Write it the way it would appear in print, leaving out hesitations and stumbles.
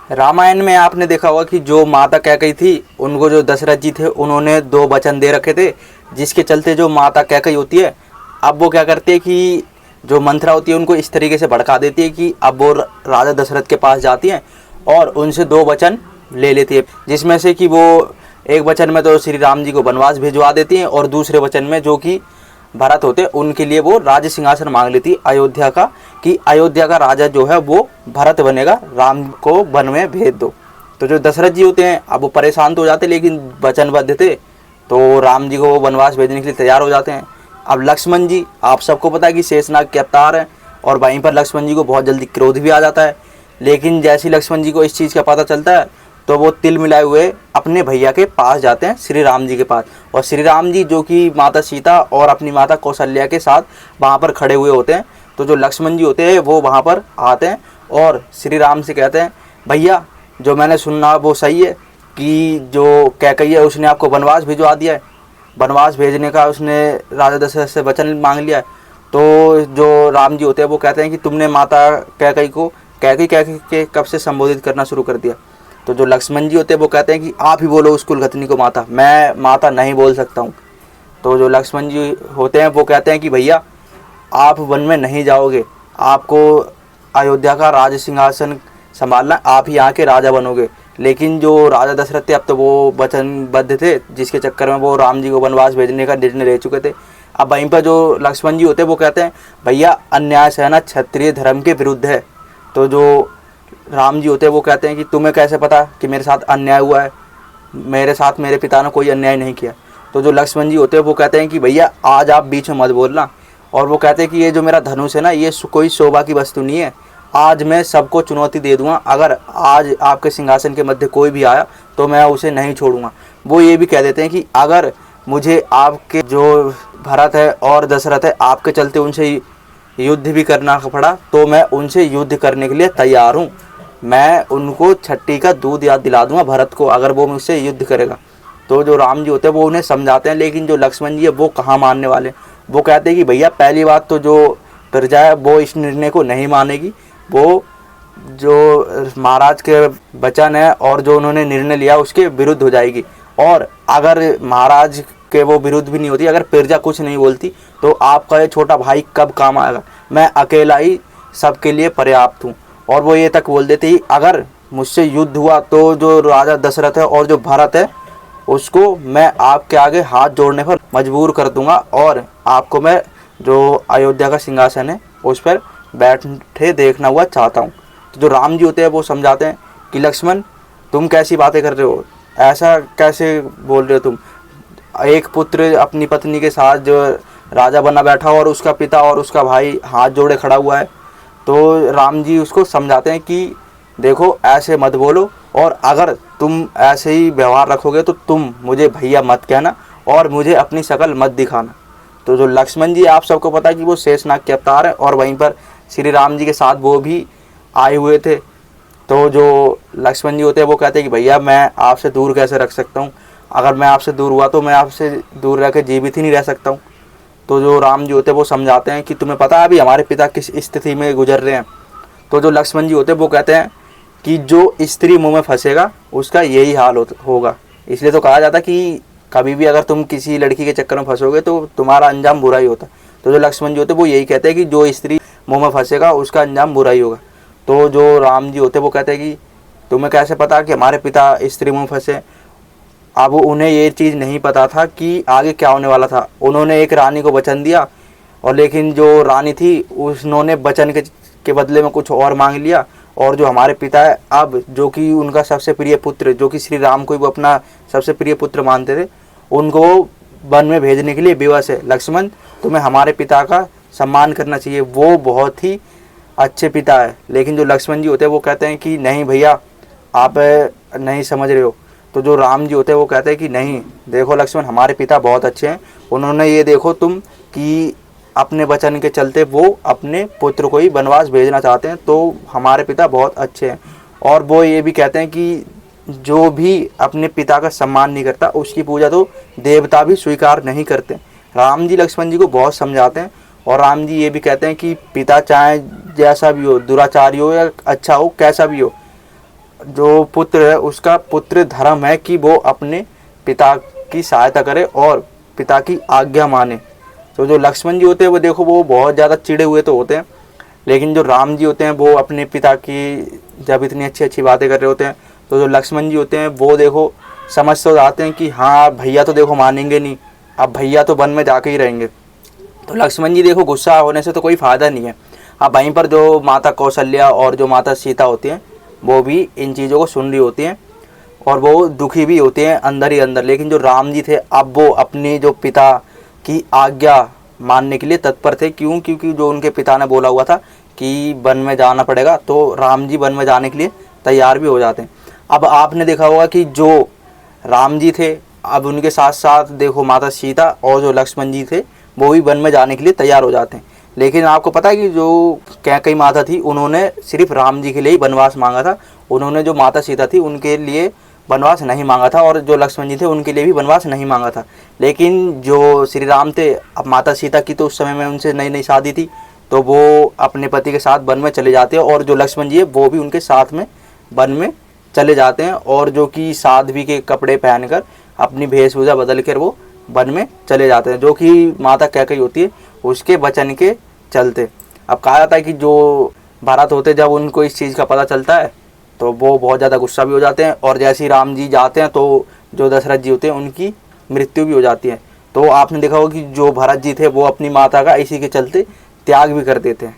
रामायण में आपने देखा होगा कि जो माता कैकई थी, उनको जो दशरथ जी थे उन्होंने 2 वचन दे रखे थे, जिसके चलते जो माता कैकई होती है, अब वो क्या करती है कि जो मंथरा होती है उनको इस तरीके से भड़का देती है कि अब वो राजा दशरथ के पास जाती हैं और उनसे 2 वचन ले लेती है, जिसमें से कि वो एक वचन में तो श्री राम जी को वनवास भिजवा देती हैं और दूसरे वचन में जो कि भरत होते हैं उनके लिए वो राज सिंहासन मांग लेती है अयोध्या का, कि अयोध्या का राजा जो है वो भरत बनेगा, राम को वन में भेज दो। तो जो दशरथ जी होते हैं अब वो परेशान तो हो जाते, लेकिन वचनबद्ध थे तो राम जी को वो वनवास भेजने के लिए तैयार हो जाते हैं। अब लक्ष्मण जी, आप सबको पता है कि शेषनाग के अवतार हैं, और वहीं पर लक्ष्मण जी को बहुत जल्दी क्रोध भी आ जाता है। लेकिन जैसे ही लक्ष्मण जी को इस चीज़ का पता चलता है तो वो तिल मिलाए हुए अपने भैया के पास जाते हैं, श्री राम जी के पास। और श्री राम जी जो कि माता सीता और अपनी माता कौशल्या के साथ वहाँ पर खड़े हुए होते हैं। तो जो लक्ष्मण जी होते हैं वो वहाँ पर आते हैं और श्री राम से कहते हैं, भैया जो मैंने सुना वो सही है कि जो कैकई है उसने आपको वनवास भिजवा दिया है, वनवास भेजने का उसने राजा दशरथ से वचन मांग लिया है। तो जो राम जी होते हैं वो कहते हैं कि तुमने माता कैकई को कैकई कैकई के कब से संबोधित करना शुरू कर दिया। तो जो लक्ष्मण जी होते हैं वो कहते हैं कि आप ही बोलो उस कुलघतनी को माता, मैं माता नहीं बोल सकता हूँ। तो जो लक्ष्मण जी होते हैं वो कहते हैं कि भैया आप वन में नहीं जाओगे, आपको अयोध्या का राज सिंहासन संभालना, आप ही यहाँ के राजा बनोगे। लेकिन जो राजा दशरथ थे अब तो वो वचनबद्ध थे, जिसके चक्कर में वो राम जी को वनवास भेजने का निर्णय ले चुके थे। अब वहीं पर जो लक्ष्मण जी होते हैं वो कहते हैं, भैया अन्याय सहना क्षत्रिय धर्म के विरुद्ध है। तो जो राम जी होते हैं वो कहते हैं कि तुम्हें कैसे पता कि मेरे साथ अन्याय हुआ है, मेरे साथ मेरे पिता ने कोई अन्याय नहीं किया। तो जो लक्ष्मण जी होते हैं वो कहते हैं कि भैया आज आप बीच में मत बोलना। और वो कहते हैं कि ये जो मेरा धनुष है ना, ये कोई शोभा की वस्तु नहीं है, आज मैं सबको चुनौती दे दूंगा, अगर आज आपके सिंहासन के मध्य कोई भी आया तो मैं उसे नहीं छोड़ूंगा। वो ये भी कह देते हैं कि अगर मुझे आपके जो भरत है और दशरथ है आपके चलते उनसे युद्ध भी करना पड़ा तो मैं उनसे युद्ध करने के लिए तैयार हूँ, मैं उनको छठी का दूध याद दिला दूंगा भरत को अगर वो मुझसे युद्ध करेगा। तो जो राम जी होते हैं वो उन्हें समझाते हैं, लेकिन जो लक्ष्मण जी है वो कहाँ मानने वाले। वो कहते हैं कि भैया पहली बात तो जो प्रजा है वो इस निर्णय को नहीं मानेगी, वो जो महाराज के वचन है और जो उन्होंने निर्णय लिया उसके विरुद्ध हो जाएगी। और अगर महाराज के वो विरुद्ध भी नहीं होती, अगर प्रजा कुछ नहीं बोलती तो आपका ये छोटा भाई कब काम आएगा, मैं अकेला ही सबके लिए पर्याप्त हूँ। और वो ये तक बोल देते ही अगर मुझसे युद्ध हुआ तो जो राजा दशरथ है और जो भरत है उसको मैं आपके आगे हाथ जोड़ने पर मजबूर कर दूंगा और आपको मैं जो अयोध्या का सिंहासन है उस पर बैठे देखना हुआ चाहता हूँ। तो जो राम जी होते हैं वो समझाते हैं कि लक्ष्मण तुम कैसी बातें कर रहे हो, ऐसा कैसे बोल रहे हो तुम, एक पुत्र अपनी पत्नी के साथ जो राजा बना बैठा और उसका पिता और उसका भाई हाथ जोड़े खड़ा हुआ है। तो राम जी उसको समझाते हैं कि देखो ऐसे मत बोलो, और अगर तुम ऐसे ही व्यवहार रखोगे तो तुम मुझे भैया मत कहना और मुझे अपनी शक्ल मत दिखाना। तो जो लक्ष्मण जी आप सबको पता है कि वो शेषनाग के अवतार है और वहीं पर श्री राम जी के साथ वो भी आए हुए थे। तो जो लक्ष्मण जी होते हैं वो कहते हैं कि भैया मैं आपसे दूर कैसे रख सकता हूँ, अगर मैं आपसे दूर हुआ तो मैं आपसे दूर रह कर जीवित ही नहीं रह सकता हूँ। तो जो राम जी होते हैं वो समझाते हैं कि तुम्हें पता है अभी हमारे पिता किस स्थिति में गुजर रहे हैं। तो जो लक्ष्मण जी होते हैं वो कहते हैं कि जो स्त्री मुंह में फंसेगा उसका यही हाल होगा। इसलिए तो कहा जाता कि कभी भी अगर तुम किसी लड़की के चक्कर में फंसोगे तो तुम्हारा अंजाम बुरा ही होता। तो जो लक्ष्मण जी होते हैं वो यही कहते हैं कि जो स्त्री मुंह में फंसेगा उसका अंजाम बुरा ही होगा। तो जो राम जी होते हैं वो कहते हैं कि तुम्हें कैसे पता कि हमारे पिता स्त्री मुंह फंसे। अब उन्हें ये चीज़ नहीं पता था कि आगे क्या होने वाला था। उन्होंने एक रानी को वचन दिया और लेकिन जो रानी थी उन्होंने वचन के बदले में कुछ और मांग लिया, और जो हमारे पिता है अब जो कि उनका सबसे प्रिय पुत्र, जो कि श्री राम को वो अपना सबसे प्रिय पुत्र मानते थे, उनको वन में भेजने के लिए विवश है। लक्ष्मण तुम्हें हमारे पिता का सम्मान करना चाहिए, वो बहुत ही अच्छे पिता है। लेकिन जो लक्ष्मण जी होते हैं वो कहते हैं कि नहीं भैया आप नहीं समझ रहे हो। तो जो राम जी होते हैं वो कहते हैं कि नहीं देखो लक्ष्मण हमारे पिता बहुत अच्छे हैं, उन्होंने ये देखो तुम कि अपने वचन के चलते वो अपने पुत्र को ही वनवास भेजना चाहते हैं, तो हमारे पिता बहुत अच्छे हैं। और वो ये भी कहते हैं कि जो भी अपने पिता का सम्मान नहीं करता उसकी पूजा तो देवता भी स्वीकार नहीं करते। राम जी लक्ष्मण जी को बहुत समझाते हैं और राम जी ये भी कहते हैं कि पिता चाहे जैसा भी हो, दुराचारी हो या अच्छा हो, कैसा भी हो, जो पुत्र है उसका पुत्र धर्म है कि वो अपने पिता की सहायता करे और पिता की आज्ञा माने। तो जो लक्ष्मण जी होते हैं वो देखो वो बहुत ज़्यादा चिढ़े हुए तो होते हैं, लेकिन जो राम जी होते हैं वो अपने पिता की जब इतनी अच्छी अच्छी बातें कर रहे होते हैं तो जो लक्ष्मण जी होते हैं वो देखो समझ तो जाते हैं कि हाँ भैया तो देखो मानेंगे नहीं, अब भैया तो वन में जाके ही रहेंगे। तो लक्ष्मण जी देखो गुस्सा होने से तो कोई फ़ायदा नहीं है। अब वहीं पर जो माता कौशल्या और जो माता सीता होती हैं वो भी इन चीज़ों को सुन रही होती हैं और वो दुखी भी होते हैं अंदर ही अंदर। लेकिन जो राम जी थे अब वो अपने जो पिता की आज्ञा मानने के लिए तत्पर थे। क्यों? क्योंकि जो उनके पिता ने बोला हुआ था कि वन में जाना पड़ेगा, तो राम जी वन में जाने के लिए तैयार भी हो जाते हैं। अब आपने देखा होगा कि जो राम जी थे अब उनके साथ साथ देखो माता सीता और जो लक्ष्मण जी थे वो भी वन में जाने के लिए तैयार हो जाते हैं। लेकिन आपको पता है कि जो कैकेयी माता थी उन्होंने सिर्फ राम जी के लिए ही वनवास मांगा था, उन्होंने जो माता सीता थी उनके लिए वनवास नहीं मांगा था और जो लक्ष्मण जी थे उनके लिए भी वनवास नहीं मांगा था। लेकिन जो श्री राम थे, अब माता सीता की तो उस समय में उनसे नई नई शादी थी, तो वो अपने पति के साथ वन में चले जाते हैं और जो लक्ष्मण जी है वो भी उनके साथ में वन में चले जाते हैं और जो कि साध्वी के कपड़े पहनकर अपनी वेशभूषा बदल कर वो वन में चले जाते हैं, जो कि माता कैकेयी होती है उसके वचन के चलते। अब कहा जाता है कि जो भरत होते जब उनको इस चीज़ का पता चलता है तो वो बहुत ज़्यादा गुस्सा भी हो जाते हैं और जैसे ही राम जी जाते हैं तो जो दशरथ जी होते हैं उनकी मृत्यु भी हो जाती है। तो आपने देखा होगा कि जो भरत जी थे वो अपनी माता का इसी के चलते त्याग भी कर देते हैं।